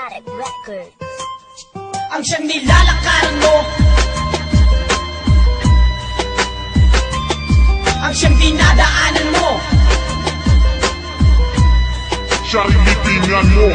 Static Records. Ang siyang nilalakaran mo, ang siyang dinadaanan mo, siyang libingan mo.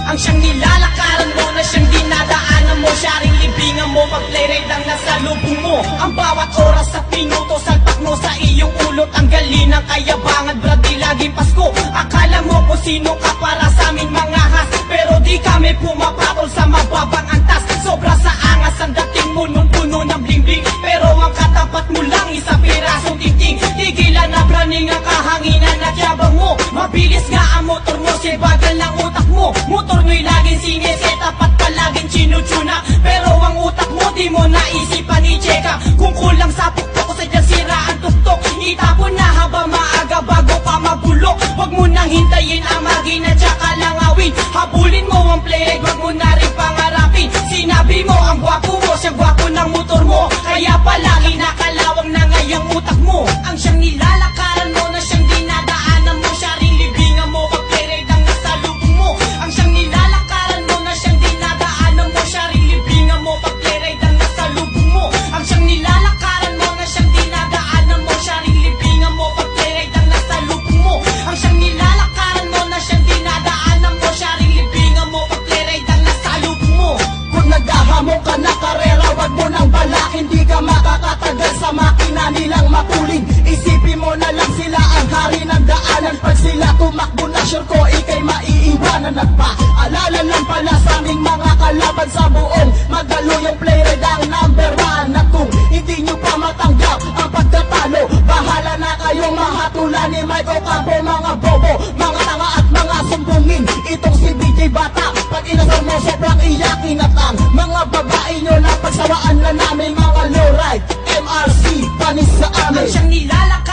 ang siyang nilalakaran mo, na siyang dinadaanan mo, siya ring libingan mo, pag-playride ang nasa lubong mo. Ang bawat oras sa minuto, salpak mo sa iyong ulot, ang galing ng kayabangan, brad, di laging Pasko. Akala mo kung sino ka para sa aming mga has, pero di kami pumapatol sa mababang antas. Sobra sa angas ang dating mo nung puno ng bling-bling, pero ang katapat mo lang isang pirasong tingting. Tigilan na praning ang kahanginan at yabang mo, mabilis nga ang motor mo, sibagal ng utak mo. Motor mo'y laging sineseta at palaging chinutuna, pero ang utak mo di mo naisipan i-checka. Kung kulang sa pukpok o sadyang sira ang tuktok, itapon na habang maaga bago pa mabulok. Huwag mo nang hintayin ang magina tsaka langawin, habulin mo ang playride, huwag mo na rin pangarapin. Sinabi mo ang gwapo mo, siya gwapo ng motor mo, kaya palagi nakalawang na ngayang utak mo. Ang siyang nilalakaran mo, na siyang dinadaanan mo, siya ring libingan mo, pag playride ang nasa lubong mo. Ang siyang nilalakaran mo, na siyang dinadaanan mo, siya ring libingan mo, pag playride ang nasa lubong mo. Ang siyang nilalakaran mo, na siyang dinadaanan mo, siya ring libingan mo, pag playride ang nasa lubong mo. Ang siyang nilalakaran mo, na siyang dinadaanan mo, siya ring libingan mo, pag playride ang nasa lubong mo. Kung naghahamon ka na karera, wag mo nang balak, hindi ka makakatagal sa makina nilang mapulin. Isipin mo na lang sila ang hari ng daanan, pag sila tumakbo na sure ko ikay maiiwanan. Nagpaalala lang pala sa aming mga kalaban sa buong magalo, yung playride ang number one. At kung hindi nyo pa matanggap ang pagkatalo, bahala na kayong mahatulan ni Mike Ocampo. Mga bobo, mga tanga at mga sumbungin, itong si BJ Bata, pag inasal mo sobrang iyakin. At ang mga babae nyo na pagsawaan na namin mga lowride, MRC, panis sa amin. Ang siyang nilalakaran